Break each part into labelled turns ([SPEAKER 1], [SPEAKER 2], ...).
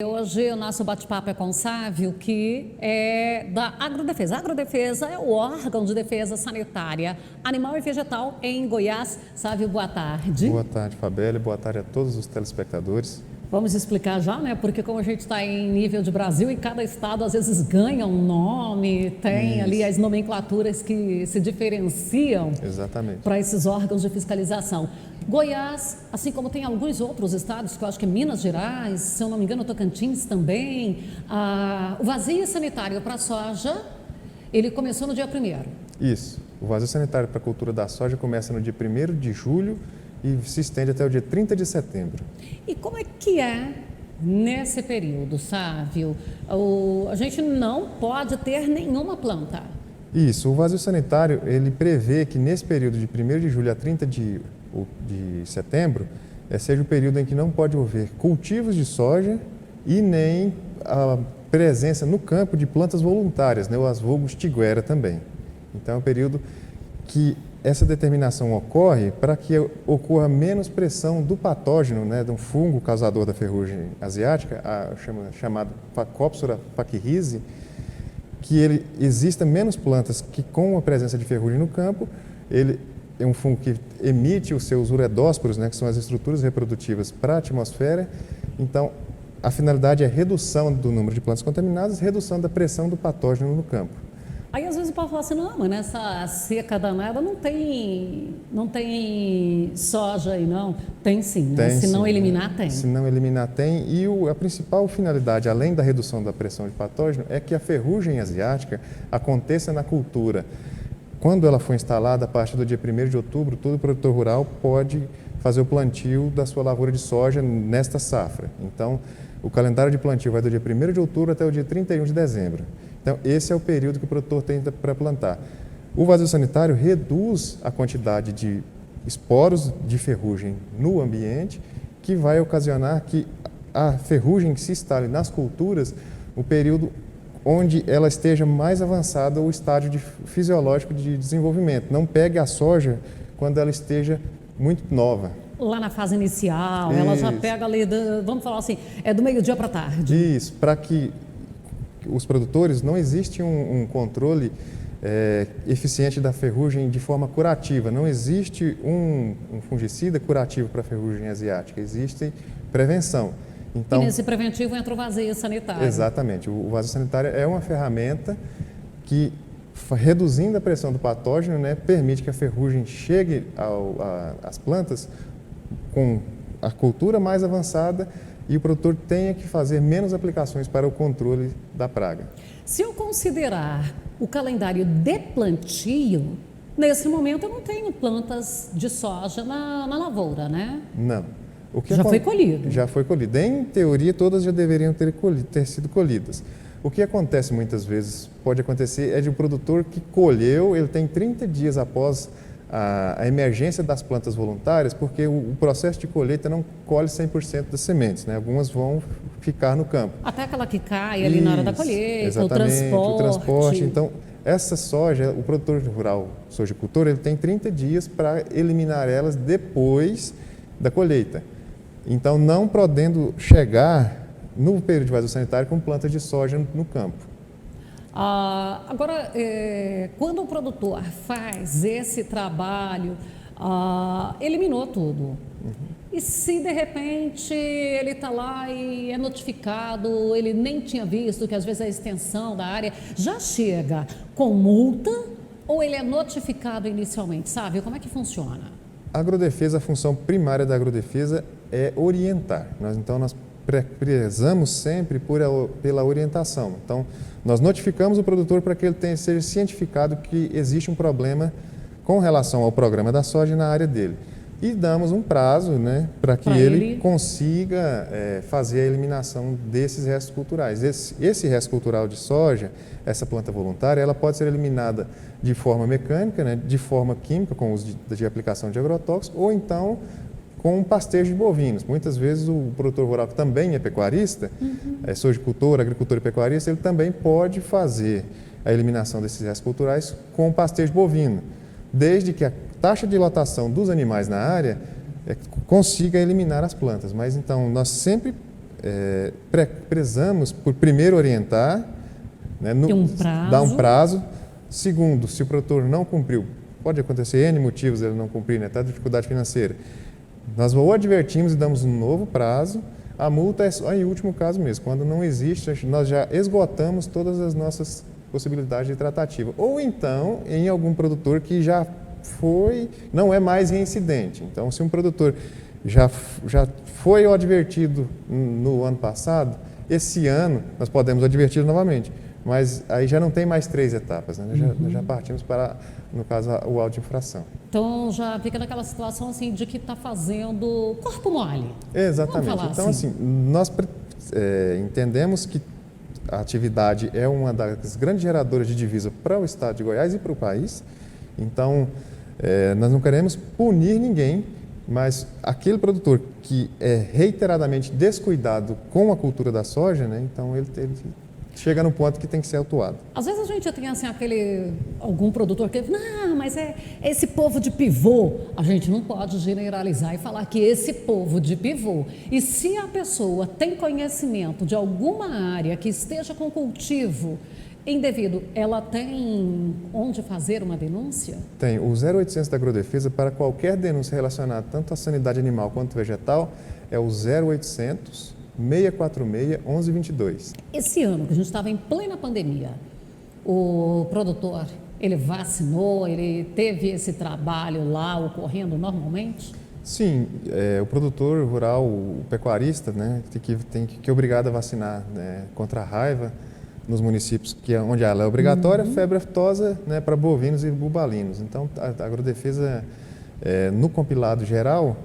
[SPEAKER 1] Hoje o nosso bate-papo é com o Sávio, que é da Agrodefesa. A Agrodefesa é o órgão de defesa sanitária animal e vegetal em Goiás. Sávio, boa tarde.
[SPEAKER 2] Boa tarde, Fabélia. Boa tarde a todos os telespectadores.
[SPEAKER 1] Vamos explicar já, né? Porque como a gente está em nível de Brasil e cada estado às vezes ganha um nome, tem ali as nomenclaturas que se diferenciam.
[SPEAKER 2] Exatamente.
[SPEAKER 1] Para esses órgãos de fiscalização. Goiás, assim como tem alguns outros estados, que eu acho que é Minas Gerais, se eu não me engano, Tocantins também, o vazio sanitário para a soja, ele começou no dia 1º.
[SPEAKER 2] Isso. O vazio sanitário para a cultura da soja começa no dia 1º de julho e se estende até o dia 30 de setembro.
[SPEAKER 1] E como é que é nesse período, Sávio? A gente não pode ter nenhuma planta.
[SPEAKER 2] Isso. O vazio sanitário, ele prevê que nesse período de 1º de julho a 30 de setembro, seja o período em que não pode haver cultivos de soja e nem a presença no campo de plantas voluntárias, né, as vulgos tiguera também. Então é um período que essa determinação ocorre para que ocorra menos pressão do patógeno, né, de um fungo causador da ferrugem asiática, chamado Phacopsora pachyrhizae, que exista menos plantas que com a presença de ferrugem no campo. Ele é um fungo que emite os seus uredósporos, né, que são as estruturas reprodutivas, para a atmosfera. Então, a finalidade é redução do número de plantas contaminadas, redução da pressão do patógeno no campo.
[SPEAKER 1] Aí, às vezes, o povo fala assim, não, mas nessa seca danada não tem soja aí, não. Tem sim, né?
[SPEAKER 2] Tem,
[SPEAKER 1] se não
[SPEAKER 2] sim,
[SPEAKER 1] eliminar, tem.
[SPEAKER 2] Se não eliminar, tem. E a principal finalidade, além da redução da pressão de patógeno, é que a ferrugem asiática aconteça na cultura. Quando ela for instalada, a partir do dia 1º de outubro, todo produtor rural pode fazer o plantio da sua lavoura de soja nesta safra. Então, o calendário de plantio vai do dia 1º de outubro até o dia 31 de dezembro. Então, esse é o período que o produtor tem para plantar. O vazio sanitário reduz a quantidade de esporos de ferrugem no ambiente, que vai ocasionar que a ferrugem se instale nas culturas no período onde ela esteja mais avançada o estágio fisiológico de desenvolvimento. Não pegue a soja quando ela esteja muito nova.
[SPEAKER 1] Lá na fase inicial,
[SPEAKER 2] Isso.
[SPEAKER 1] Ela já pega ali, vamos falar assim, do meio-dia para tarde.
[SPEAKER 2] Isso, para que os produtores, não existe um controle eficiente da ferrugem de forma curativa. Não existe um fungicida curativo para a ferrugem asiática, existe prevenção. Então,
[SPEAKER 1] e nesse preventivo entra o vazio sanitário.
[SPEAKER 2] Exatamente. O vazio sanitário é uma ferramenta que, reduzindo a pressão do patógeno, né, permite que a ferrugem chegue às plantas com a cultura mais avançada e o produtor tenha que fazer menos aplicações para o controle da praga.
[SPEAKER 1] Se eu considerar o calendário de plantio, nesse momento eu não tenho plantas de soja na lavoura, né?
[SPEAKER 2] Não.
[SPEAKER 1] Já foi colhido?
[SPEAKER 2] Já foi colhido. Em teoria, todas já deveriam ter sido colhidas. O que acontece muitas vezes, pode acontecer, é de um produtor que colheu, ele tem 30 dias após a emergência das plantas voluntárias, porque o processo de colheita não colhe 100% das sementes, né? Algumas vão ficar no campo.
[SPEAKER 1] Até aquela que cai ali na hora da colheita,
[SPEAKER 2] exatamente, o transporte. Então, essa soja, o produtor rural, sojicultor, ele tem 30 dias para eliminar elas depois da colheita. Então, não podendo chegar no período de vazio sanitário com plantas de soja no campo.
[SPEAKER 1] Agora, quando o produtor faz esse trabalho, eliminou tudo. E se de repente ele está lá e é notificado, ele nem tinha visto que às vezes a extensão da área já chega com multa ou ele é notificado inicialmente, sabe? Como é que funciona?
[SPEAKER 2] A agrodefesa, a função primária da agrodefesa é orientar. Nós prezamos sempre pela orientação. Então, nós notificamos o produtor para que ele seja cientificado que existe um problema com relação ao programa da soja na área dele. E damos um prazo, né, para que ele consiga fazer a eliminação desses restos culturais. Esse resto cultural de soja, essa planta voluntária, ela pode ser eliminada de forma mecânica, né, de forma química, com uso de aplicação de agrotóxicos, ou então com pastejo de bovinos. Muitas vezes o produtor rural, que também é pecuarista, sojicultor, agricultor e pecuarista, ele também pode fazer a eliminação desses restos culturais com pastejo bovino, desde que a taxa de lotação dos animais na área consiga eliminar as plantas. Mas então nós sempre prezamos por primeiro orientar, né, dar um prazo. Segundo, se o produtor não cumpriu, pode acontecer N motivos ele não cumprir, né, tá, dificuldade financeira, nós o advertimos e damos um novo prazo. A multa é só em último caso mesmo, quando não existe, nós já esgotamos todas as nossas possibilidades de tratativa. Ou então, em algum produtor que já não é mais reincidente. Então, se um produtor já foi advertido no ano passado, esse ano nós podemos advertir novamente. Mas aí já não tem mais 3 etapas, né? Nós já partimos para, no caso, o auto de infração.
[SPEAKER 1] Então já fica naquela situação assim de que está fazendo corpo mole.
[SPEAKER 2] Exatamente. Então assim, nós entendemos que a atividade é uma das grandes geradoras de divisa para o estado de Goiás e para o país. Então nós não queremos punir ninguém, mas aquele produtor que é reiteradamente descuidado com a cultura da soja, né? Então ele chega no ponto que tem que ser autuado.
[SPEAKER 1] Às vezes a gente tem assim algum produtor que não, mas é esse povo de pivô. A gente não pode generalizar e falar que esse povo de pivô. E se a pessoa tem conhecimento de alguma área que esteja com cultivo indevido, ela tem onde fazer uma denúncia?
[SPEAKER 2] Tem. O 0800 da Agrodefesa para qualquer denúncia relacionada tanto à sanidade animal quanto vegetal é o 0800 646 1122.
[SPEAKER 1] Esse ano, que a gente estava em plena pandemia, o produtor, ele vacinou, ele teve esse trabalho lá ocorrendo normalmente?
[SPEAKER 2] Sim, o produtor rural, o pecuarista, né, tem que obrigado a vacinar, né, contra a raiva nos municípios onde ela é obrigatória, febre aftosa, né, para bovinos e bubalinos. Então, a Agrodefesa, no compilado geral,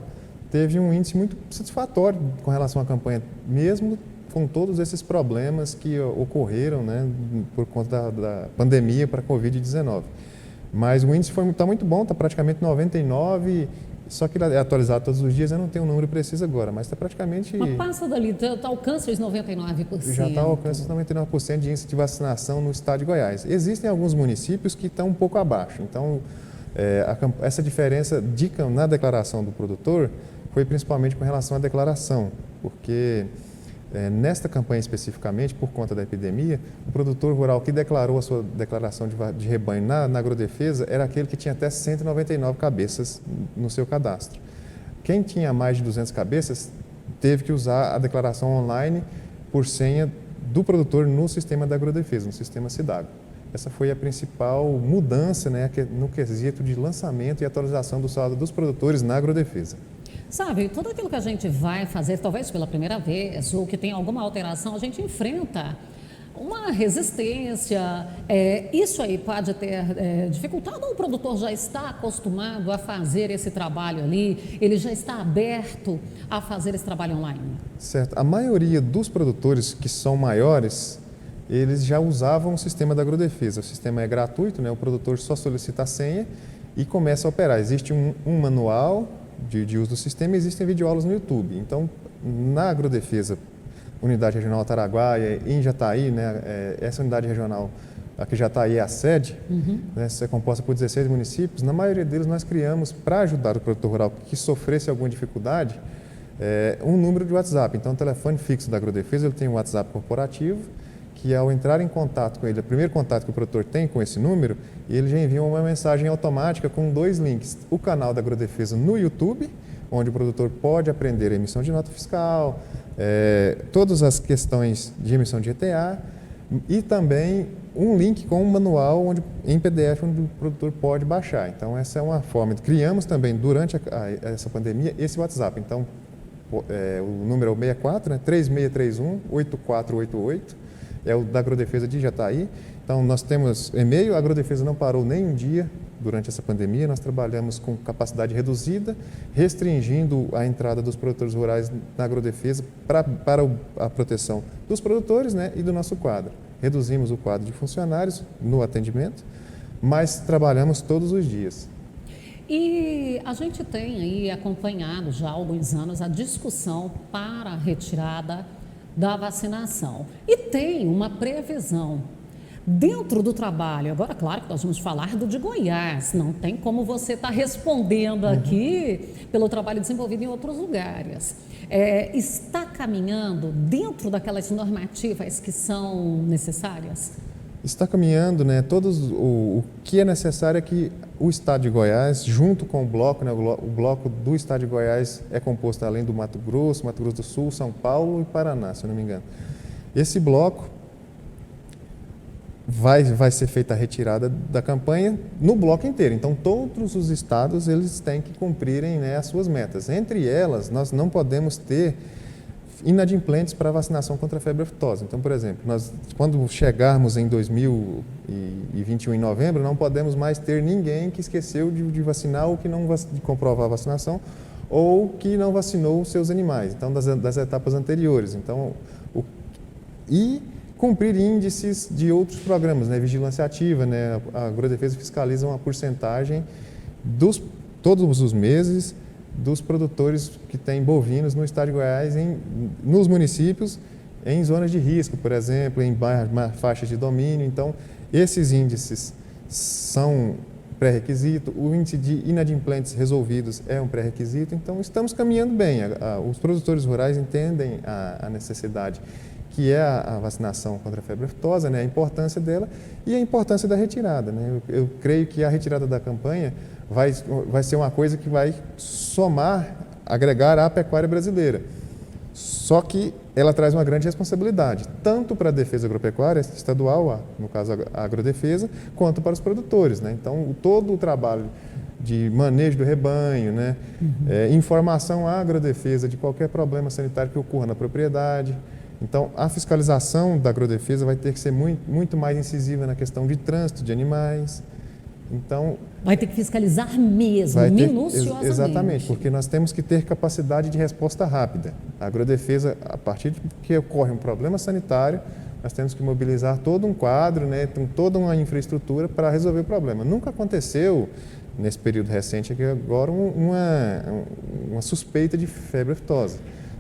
[SPEAKER 2] teve um índice muito satisfatório com relação à campanha, mesmo com todos esses problemas que ocorreram, né, por conta da pandemia para a Covid-19. Mas o índice está muito bom, está praticamente 99%, só que ele é atualizado todos os dias, eu não tenho o número preciso agora, mas está praticamente...
[SPEAKER 1] Mas passa dali, alcança os 99%.
[SPEAKER 2] Já está alcança os 99% de índice de vacinação no estado de Goiás. Existem alguns municípios que estão um pouco abaixo, então essa diferença na declaração do produtor foi principalmente com relação à declaração, porque nesta campanha especificamente, por conta da epidemia, o produtor rural que declarou a sua declaração de rebanho na Agrodefesa era aquele que tinha até 199 cabeças no seu cadastro. Quem tinha mais de 200 cabeças teve que usar a declaração online por senha do produtor no sistema da Agrodefesa, no sistema Cidago. Essa foi a principal mudança, né, no quesito de lançamento e atualização do saldo dos produtores na Agrodefesa.
[SPEAKER 1] Sabe, tudo aquilo que a gente vai fazer, talvez pela primeira vez, ou que tem alguma alteração, a gente enfrenta uma resistência. Isso aí pode ter dificultado, ou o produtor já está acostumado a fazer esse trabalho ali, ele já está aberto a fazer esse trabalho online?
[SPEAKER 2] Certo. A maioria dos produtores que são maiores, eles já usavam o sistema da Agrodefesa. O sistema é gratuito, né? O produtor só solicita a senha e começa a operar. Existe um manual de uso do sistema, existem videoaulas no YouTube. Então, na Agrodefesa, Unidade Regional Ataraguaia, em Jataí, né, essa unidade regional, aqui Jataí é a sede, né, é composta por 16 municípios, na maioria deles nós criamos, para ajudar o produtor rural que sofresse alguma dificuldade, um número de WhatsApp. Então, o telefone fixo da Agrodefesa, ele tem um WhatsApp corporativo, que ao entrar em contato com ele, o primeiro contato que o produtor tem com esse número, ele já envia uma mensagem automática com 2 links. O canal da Agrodefesa no YouTube, onde o produtor pode aprender a emissão de nota fiscal, todas as questões de emissão de ETA, e também um link com um manual em PDF onde o produtor pode baixar. Então, essa é uma forma. Criamos também, durante essa pandemia, esse WhatsApp. Então, o número é o 64, né, 3631-8488. É o da Agrodefesa de Jataí. Então, nós temos e-mail, a Agrodefesa não parou nem um dia durante essa pandemia, nós trabalhamos com capacidade reduzida, restringindo a entrada dos produtores rurais na Agrodefesa para a proteção dos produtores, né, e do nosso quadro. Reduzimos o quadro de funcionários no atendimento, mas trabalhamos todos os dias.
[SPEAKER 1] E a gente tem aí acompanhado já há alguns anos a discussão para a retirada da vacinação. E tem uma previsão dentro do trabalho. Agora, claro que nós vamos falar do de Goiás, não tem como você estar respondendo aqui pelo trabalho desenvolvido em outros lugares. está caminhando dentro daquelas normativas que são necessárias?
[SPEAKER 2] Está caminhando, né? O que é necessário é que o Estado de Goiás, junto com o bloco, né? O bloco do Estado de Goiás é composto além do Mato Grosso do Sul, São Paulo e Paraná, se eu não me engano. Esse bloco vai ser feita a retirada da campanha no bloco inteiro. Então, todos os estados eles têm que cumprirem, né, as suas metas. Entre elas, nós não podemos ter inadimplentes para vacinação contra a febre aftosa. Então, por exemplo, quando chegarmos em 2021, em novembro, não podemos mais ter ninguém que esqueceu de vacinar ou que não de comprovar a vacinação ou que não vacinou os seus animais, então das etapas anteriores. Então, e cumprir índices de outros programas, né? Vigilância ativa, né? A Agrodefesa fiscaliza uma porcentagem todos os meses dos produtores que têm bovinos no estado de Goiás, nos municípios, em zonas de risco, por exemplo, em faixas de domínio. Então, esses índices são pré-requisito, o índice de inadimplentes resolvidos é um pré-requisito, então estamos caminhando bem. Os produtores rurais entendem a necessidade que é a vacinação contra a febre aftosa, né, a importância dela e a importância da retirada, né? Eu creio que a retirada da campanha vai ser uma coisa que vai agregar à pecuária brasileira. Só que ela traz uma grande responsabilidade, tanto para a defesa agropecuária estadual, no caso a agrodefesa, quanto para os produtores, né? Então, todo o trabalho de manejo do rebanho, né, informação à agrodefesa de qualquer problema sanitário que ocorra na propriedade. Então, a fiscalização da agrodefesa vai ter que ser muito mais incisiva na questão de trânsito de animais. Então,
[SPEAKER 1] vai ter que fiscalizar mesmo, minuciosamente.
[SPEAKER 2] Exatamente, porque nós temos que ter capacidade de resposta rápida. A agrodefesa, a partir de que ocorre um problema sanitário, nós temos que mobilizar todo um quadro, né, toda uma infraestrutura para resolver o problema. Nunca aconteceu, nesse período recente, aqui agora, uma suspeita de febre aftosa,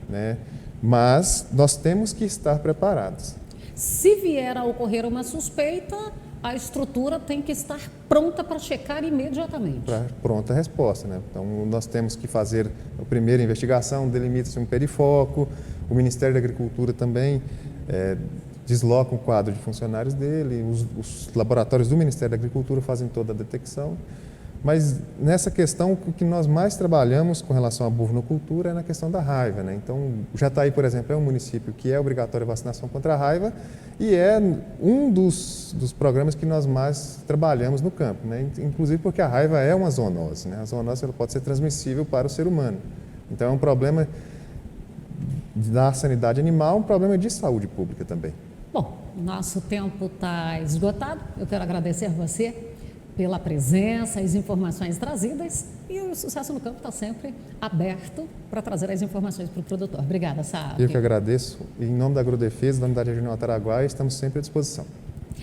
[SPEAKER 2] né? Mas nós temos que estar preparados.
[SPEAKER 1] Se vier a ocorrer uma suspeita, a estrutura tem que estar pronta para checar imediatamente.
[SPEAKER 2] Para pronta resposta, né? Então, nós temos que fazer a primeira investigação, delimita-se um perifoco, o Ministério da Agricultura também desloca um quadro de funcionários dele, os laboratórios do Ministério da Agricultura fazem toda a detecção. Mas nessa questão, o que nós mais trabalhamos com relação à bovinocultura é na questão da raiva, né? Então, Jataí, por exemplo, é um município que é obrigatória a vacinação contra a raiva e é um dos programas que nós mais trabalhamos no campo, né? Inclusive porque a raiva é uma zoonose, né? A zoonose ela pode ser transmissível para o ser humano. Então, é um problema da sanidade animal, um problema de saúde pública também.
[SPEAKER 1] Bom, nosso tempo está esgotado. Eu quero agradecer a você pela presença, as informações trazidas, e o Sucesso no Campo está sempre aberto para trazer as informações para o produtor. Obrigada, Saab.
[SPEAKER 2] Eu que agradeço. Em nome da Agrodefesa, da Unidade Regional Ataraguá, estamos sempre à disposição.